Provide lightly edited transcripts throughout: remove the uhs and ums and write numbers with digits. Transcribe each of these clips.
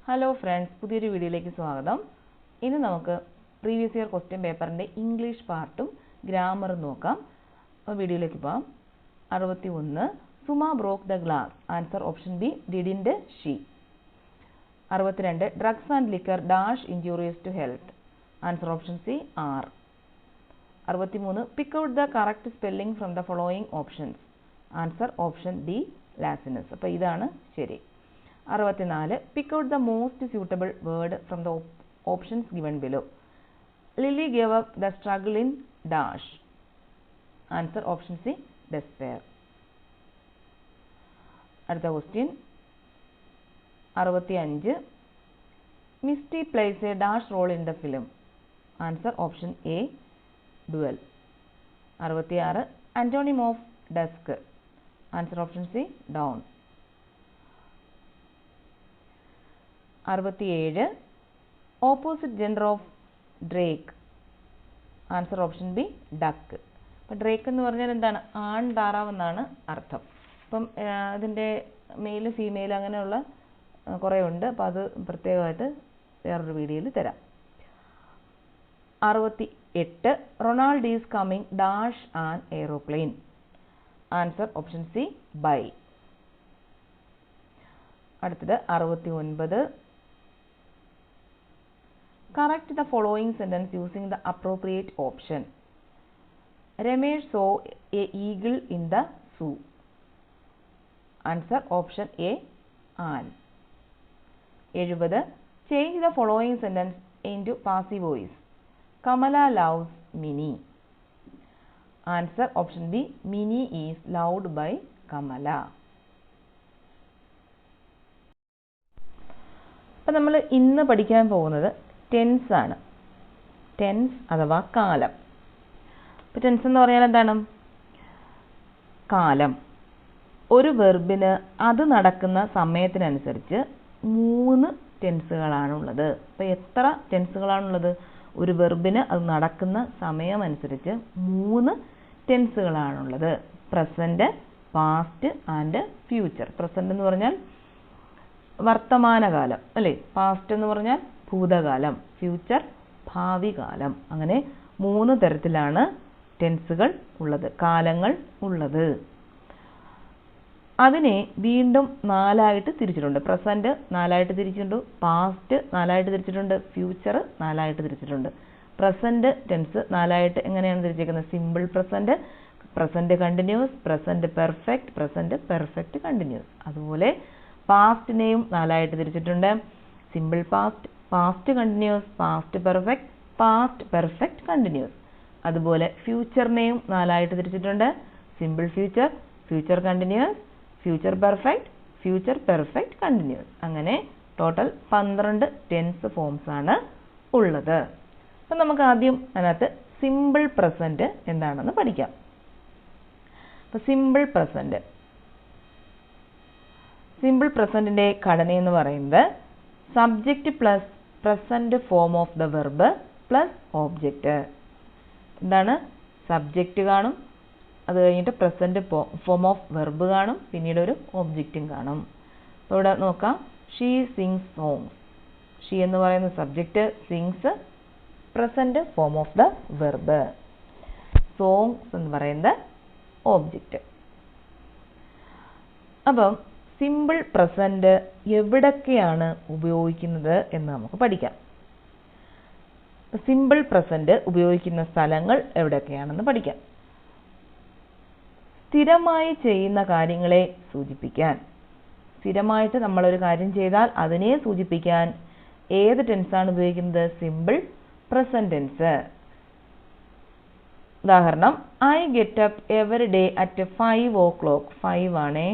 Hello friends, പുതിയൊരു വീഡിയോയിലേക്ക് സ്വാഗതം. ഇനി നമുക്ക് പ്രീവിയസ് ഇയർ ക്വസ്റ്റ്യൻ പേപ്പറിൻ്റെ ഇംഗ്ലീഷ് പാർട്ടും ഗ്രാമറും നോക്കാം. വീഡിയോയിലേക്ക് പോകാം. 61 Suma broke the glass. Answer option B didn't she. 62 drugs and liquor dash injurious to health. Answer option C are. 63 pick out the correct spelling from the following options. Answer option D laziness. അപ്പോൾ ഇതാണ് ശരി. 64 pick out the most suitable word from the options given below. Lily gave up the struggle in dash. Answer option C despair. അടുത്ത question 65 Misty plays a dash role in the film. Answer option A duel. 66 antonym of dusk. Answer option C dawn. 67 opposite gender of Drake. Answer option B duck. അപ്പം Drake എന്ന് പറഞ്ഞാൽ എന്താണ്? ആൺ താറാവ് എന്നാണ് അർത്ഥം. അപ്പം ഇതിൻ്റെ മെയിൽ ഫീമെയിൽ അങ്ങനെയുള്ള കുറേ ഉണ്ട്. അപ്പം അത് പ്രത്യേകമായിട്ട് വേറൊരു വീഡിയോയിൽ തരാം. 68 Ronald is coming dash an aeroplane. Answer option C by. അടുത്തത് 69 Correct the following sentence using the appropriate option. Ramesh saw a eagle in the zoo. Answer option A an. 70 Change the following sentence into passive voice. Kamala loves Minnie. Answer option B Minnie is loved by Kamala. അപ്പോൾ നമ്മൾ ഇന്ന് പഠിക്കാൻ പോകുന്നത് tense ആണ്. Tense അഥവാ കാലം. ഇപ്പോൾ tense എന്ന് പറഞ്ഞാൽ എന്താണ്? കാലം. ഒരു വെർബിന് അത് നടക്കുന്ന സമയത്തിനനുസരിച്ച് 3 ടെൻസുകളാണുള്ളത്. അപ്പോൾ എത്ര ടെൻസുകളാണുള്ളത്? ഒരു വെർബിന് അത് നടക്കുന്ന സമയമനുസരിച്ച് 3 ടെൻസുകളാണുള്ളത്. Present, past and future. Present എന്ന് പറഞ്ഞാൽ വർത്തമാനകാലം അല്ലേ? പാസ്റ്റ് എന്ന് പറഞ്ഞാൽ ഭൂതകാലം, ഫ്യൂച്ചർ ഭാവി കാലം. അങ്ങനെ 3 തരത്തിലാണ് ടെൻസുകൾ ഉള്ളത്, കാലങ്ങൾ ഉള്ളത്. അതിനെ വീണ്ടും 4ആയിട്ട് തിരിച്ചിട്ടുണ്ട്. പ്രസൻറ്റ് 4ആയിട്ട് തിരിച്ചിട്ടുണ്ട്, പാസ്റ്റ് 4ആയിട്ട് തിരിച്ചിട്ടുണ്ട്, ഫ്യൂച്ചർ 4ആയിട്ട് തിരിച്ചിട്ടുണ്ട്. പ്രസൻറ്റ് ടെൻസ് 4ആയിട്ട് എങ്ങനെയാണ് തിരിച്ചേക്കുന്നത്? Simple present, present continuous, present perfect, present perfect continuous. അതുപോലെ പാസ്റ്റിനെയും 4ആയിട്ട് തിരിച്ചിട്ടുണ്ട്. Simple past, past continuous, past perfect, past perfect continuous. അതുപോലെ ഫ്യൂച്ചറിനെയും 4ആയിട്ട് തിരിച്ചിട്ടുണ്ട്. Simple future, future continuous, future perfect, future perfect continuous. അങ്ങനെ ടോട്ടൽ 12 ടെൻസ് ഫോംസ് ആണ് ഉള്ളത്. അപ്പം നമുക്ക് ആദ്യം അതിനകത്ത് സിമ്പിൾ പ്രസൻറ്റ് എന്താണെന്ന് പഠിക്കാം. അപ്പം സിമ്പിൾ പ്രസൻറ്റ്, സിമ്പിൾ പ്രസൻറ്റിൻ്റെ ഘടനയെന്ന് പറയുന്നത് subject plus present form of the verb plus object. എന്താണ്? സബ്ജക്റ്റ് കാണും, അത് കഴിഞ്ഞിട്ട് പ്രസൻറ്റ് ഫോം ഓഫ് വെർബ് കാണും, പിന്നീട് ഒരു ഓബ്ജക്റ്റും കാണും. അപ്പോൾ ഇവിടെ നോക്കാം. She sings songs. ഷീ എന്ന് പറയുന്ന subject, sings present form of the verb, songs എന്ന് പറയുന്നത് ഓബ്ജക്റ്റ്. അപ്പം സിമ്പിൾ പ്രസൻറ്റ് എവിടൊക്കെയാണ് ഉപയോഗിക്കുന്നത് എന്ന് നമുക്ക് പഠിക്കാം. സിമ്പിൾ പ്രസൻറ്റ് ഉപയോഗിക്കുന്ന സ്ഥലങ്ങൾ എവിടെയൊക്കെയാണെന്ന് പഠിക്കാം. സ്ഥിരമായി ചെയ്യുന്ന കാര്യങ്ങളെ സൂചിപ്പിക്കാൻ, സ്ഥിരമായിട്ട് നമ്മളൊരു കാര്യം ചെയ്താൽ അതിനെ സൂചിപ്പിക്കാൻ ഏത് ടെൻസാണ് ഉപയോഗിക്കുന്നത്? Simple present tense. ഉദാഹരണം, I get up every day at 5 o'clock. 5 ആണേ,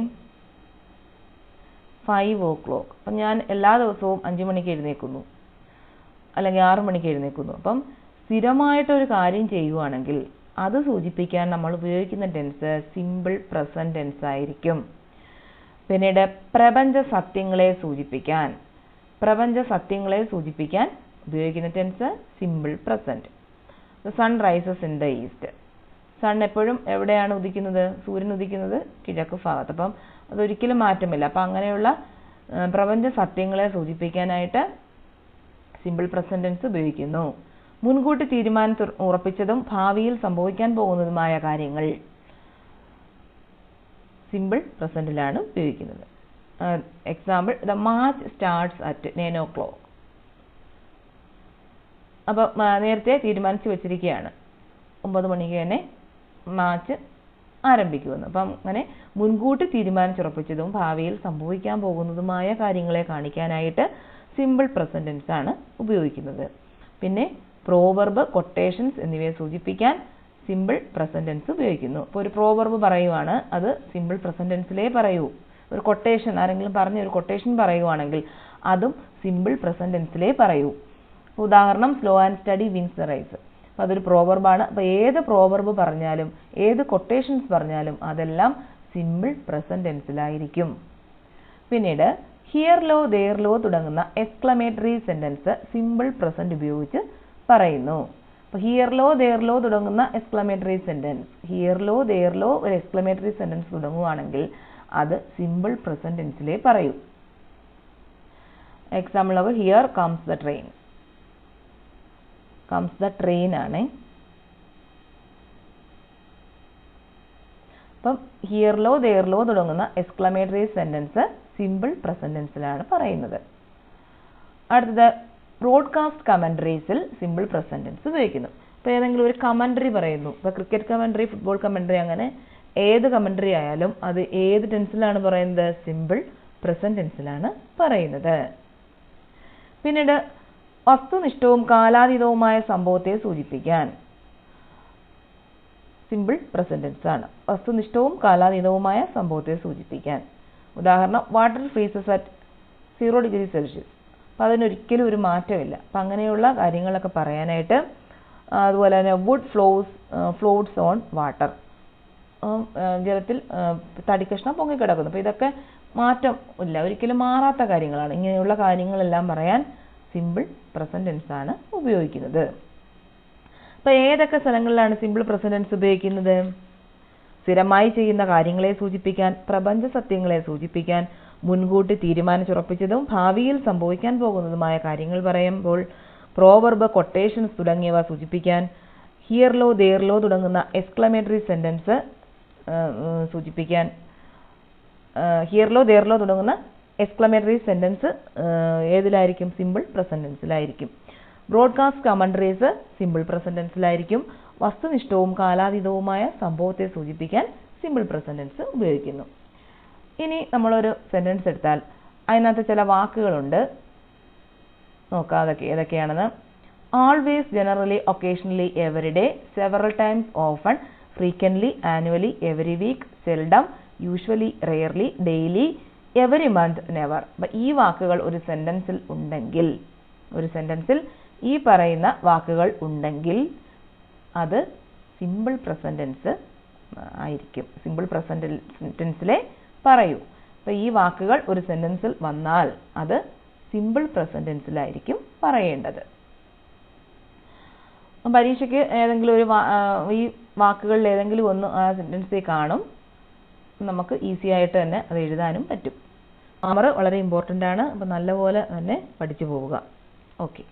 5 o'clock. അപ്പം ഞാൻ എല്ലാ ദിവസവും 5 മണിക്ക് എഴുന്നേൽക്കുന്നു, അല്ലെങ്കിൽ 6 മണിക്ക് എഴുന്നേൽക്കുന്നു. അപ്പം സ്ഥിരമായിട്ടൊരു കാര്യം ചെയ്യുവാണെങ്കിൽ അത് സൂചിപ്പിക്കാൻ നമ്മൾ ഉപയോഗിക്കുന്ന ടെൻസ് സിമ്പിൾ പ്രസൻറ്റ് ടെൻസ് ആയിരിക്കും. പിന്നീട് പ്രപഞ്ച സത്യങ്ങളെ സൂചിപ്പിക്കാൻ, പ്രപഞ്ച സത്യങ്ങളെ സൂചിപ്പിക്കാൻ ഉപയോഗിക്കുന്ന tense simple present. Sun rises in the east. Sun എപ്പോഴും എവിടെയാണ് ഉദിക്കുന്നത്? സൂര്യൻ ഉദിക്കുന്നത് കിഴക്ക് ഭാഗത്ത്. അപ്പം അതൊരിക്കലും മാറ്റമില്ല. അപ്പം അങ്ങനെയുള്ള പ്രപഞ്ച സത്യങ്ങളെ സൂചിപ്പിക്കാനായിട്ട് സിമ്പിൾ പ്രസന്റ് ടെൻസ് ഉപയോഗിക്കുന്നു. മുൻകൂട്ടി തീരുമാനിച്ച് ഉറപ്പിച്ചതും ഭാവിയിൽ സംഭവിക്കാൻ പോകുന്നതുമായ കാര്യങ്ങൾ സിമ്പിൾ പ്രസന്റിലാണ് ഉപയോഗിക്കുന്നത്. Example, the match starts at 9 o'clock. അപ്പോൾ നേരത്തെ തീരുമാനിച്ച് വെച്ചിരിക്കുകയാണ് 9 മണിക്ക് തന്നെ മാച്ച് ആരംഭിക്കുമെന്ന്. അപ്പം അങ്ങനെ മുൻകൂട്ടി തീരുമാനിച്ചുറപ്പിച്ചതും ഭാവിയിൽ സംഭവിക്കാൻ പോകുന്നതുമായ കാര്യങ്ങളെ കാണിക്കാനായിട്ട് സിമ്പിൾ പ്രസന്റ് ടെൻസ് ആണ് ഉപയോഗിക്കുന്നത്. പിന്നെ പ്രോവർബ്, കൊട്ടേഷൻസ് എന്നിവയെ സൂചിപ്പിക്കാൻ സിമ്പിൾ പ്രസന്റ് ടെൻസ് ഉപയോഗിക്കുന്നു. ഇപ്പോൾ ഒരു പ്രോവർബ് പറയുവാണ്, അത് സിമ്പിൾ പ്രസന്റ് ടെൻസിലേ പറയൂ. ഒരു കൊട്ടേഷൻ, ആരെങ്കിലും പറഞ്ഞ ഒരു കൊട്ടേഷൻ പറയുവാണെങ്കിൽ അതും സിമ്പിൾ പ്രസന്റ് ടെൻസിലേ പറയൂ. ഉദാഹരണം, slow and steady wins the race. അപ്പോൾ അതൊരു പ്രോവർബാണ്. അപ്പോൾ ഏത് പ്രോവർബ് പറഞ്ഞാലും ഏത് കൊട്ടേഷൻസ് പറഞ്ഞാലും അതെല്ലാം സിമ്പിൾ പ്രസന്റ് ടെൻസിലായിരിക്കും. പിന്നീട് ഹിയർ ലോ, ദേർ ലോ തുടങ്ങുന്ന എക്സ്ക്ലമേറ്ററി സെന്റൻസ് സിമ്പിൾ പ്രസന്റ് ഉപയോഗിച്ച് പറയുന്നു. അപ്പോൾ ഹിയർ ലോ, ദേർ ലോ തുടങ്ങുന്ന exclamatory sentence, here lo, there lo ഒരു എക്സ്ക്ലമേറ്ററി സെന്റൻസ് തുടങ്ങുവാണെങ്കിൽ അത് സിമ്പിൾ പ്രസന്റ് ടെൻസിലേ പറയൂ. Example of here comes the train. Comes the train ആണ്. അപ്പം ഹിയർ ലോ, ദേർ ലോ തുടങ്ങുന്ന എക്സ്ക്ലമേറ്ററി സെന്റൻസ് സിമ്പിൾ പ്രസന്റ് ടെൻസിലാണ് പറയുന്നത്. അടുത്തത് ബ്രോഡ്കാസ്റ്റ് കമന്ററീസിൽ സിമ്പിൾ പ്രസന്റ് ടെൻസ് ഉപയോഗിക്കുന്നു. ഇപ്പോൾ ഏതെങ്കിലും ഒരു കമന്ററി പറയുന്നു, ഇപ്പോൾ ക്രിക്കറ്റ് കമന്ററി, ഫുട്ബോൾ കമന്ററി, അങ്ങനെ ഏത് കമന്ററി ആയാലും അത് ഏത് ടെൻസിലാണ് പറയുന്നത്? സിമ്പിൾ പ്രസന്റ് ടെൻസിലാണ് പറയുന്നത്. പിന്നീട് വസ്തുനിഷ്ഠവും കാലാതീതവുമായ സംഭവത്തെ സൂചിപ്പിക്കാൻ സിമ്പിൾ പ്രസന്റ് ടെൻസ് ആണ്. വസ്തുനിഷ്ഠവും കാലാതീതവുമായ സംഭവത്തെ സൂചിപ്പിക്കാൻ. ഉദാഹരണം, വാട്ടർ ഫ്രീസസ് അറ്റ് 0°C. അപ്പോൾ അതിനൊരിക്കലും ഒരു മാറ്റമില്ല. അപ്പം അങ്ങനെയുള്ള കാര്യങ്ങളൊക്കെ പറയാനായിട്ട്, അതുപോലെ തന്നെ വുഡ് ഫ്ലോട്ട്സ് ഓൺ വാട്ടർ, ജലത്തിൽ തടിക്കഷ്ണം പൊങ്ങിക്കിടക്കുന്നു. അപ്പോൾ ഇതൊക്കെ മാറ്റം ഇല്ല, ഒരിക്കലും മാറാത്ത കാര്യങ്ങളാണ്. ഇങ്ങനെയുള്ള കാര്യങ്ങളെല്ലാം പറയാൻ സിമ്പിൾ പ്രസന്റ് ടെൻസ് ആണ് ഉപയോഗിക്കുന്നത്. അപ്പോൾ ഏതൊക്കെ സ്ഥലങ്ങളിലാണ് സിമ്പിൾ പ്രസന്റ് ടെൻസ് ഉപയോഗിക്കുന്നത്? സ്ഥിരമായി ചെയ്യുന്ന കാര്യങ്ങളെ സൂചിപ്പിക്കാൻ, പ്രപഞ്ച സത്യങ്ങളെ സൂചിപ്പിക്കാൻ, മുൻകൂട്ടി തീരുമാനിച്ചുറപ്പിച്ചതും ഭാവിയിൽ സംഭവിക്കാൻ പോകുന്നതുമായ കാര്യങ്ങൾ പറയുമ്പോൾ, പ്രോവർബ്, കൊട്ടേഷൻസ് തുടങ്ങിയവ സൂചിപ്പിക്കാൻ, ഹിയർ ലോ, ദേർ ലോ തുടങ്ങുന്ന എക്സ്ക്ലമേറ്ററി സെന്റൻസ് സൂചിപ്പിക്കാൻ, ഹിയർ ലോ, ദേർ ലോ തുടങ്ങുന്ന എക്സ്ക്ലമേറ്ററി സെന്റൻസ് ഏതിലായിരിക്കും? സിമ്പിൾ പ്രസന്റ് ടെൻസിലായിരിക്കും. ബ്രോഡ്കാസ്റ്റ് കമന്ററീസ് സിമ്പിൾ പ്രസന്റ് ടെൻസിലായിരിക്കും. വസ്തുനിഷ്ഠവും കാലാതീതവുമായ സംഭവത്തെ സൂചിപ്പിക്കാൻ സിമ്പിൾ പ്രസന്റ് ടെൻസ് ഉപയോഗിക്കുന്നു. ഇനി നമ്മളൊരു സെന്റൻസ് എടുത്താൽ അതിനകത്ത് ചില വാക്കുകളുണ്ട്, നോക്കാം അതൊക്കെ ഏതൊക്കെയാണെന്ന്. Always, generally, occasionally, every day, several times, often, frequently, annually, every week, seldom, usually, rarely, daily, every month, never. അപ്പം ഈ വാക്കുകൾ ഒരു സെന്റൻസിൽ ഉണ്ടെങ്കിൽ, ഒരു സെന്റൻസിൽ ഈ പറയുന്ന വാക്കുകൾ ഉണ്ടെങ്കിൽ അത് സിമ്പിൾ പ്രസന്റ് ടെൻസ് ആയിരിക്കും. സിമ്പിൾ പ്രസന്റ് ടെൻസിലെ പറയൂ. അപ്പോൾ ഈ വാക്കുകൾ ഒരു സെന്റൻസിൽ വന്നാൽ അത് സിമ്പിൾ പ്രസന്റ് ടെൻസിലായിരിക്കും പറയേണ്ടത്. പരീക്ഷയ്ക്ക് ഏതെങ്കിലും ഒരു ഈ വാക്കുകളിൽ ഏതെങ്കിലും ഒന്ന് ആ സെന്റൻസിൽ കാണും. നമുക്ക് ഈസി ആയിട്ട് തന്നെ അത് എഴുതാനും പറ്റും. ഗ്രാമർ വളരെ ഇമ്പോർട്ടൻ്റ് ആണ്. അപ്പോൾ നല്ലപോലെ തന്നെ പഠിച്ചു പോവുക. ഓക്കെ.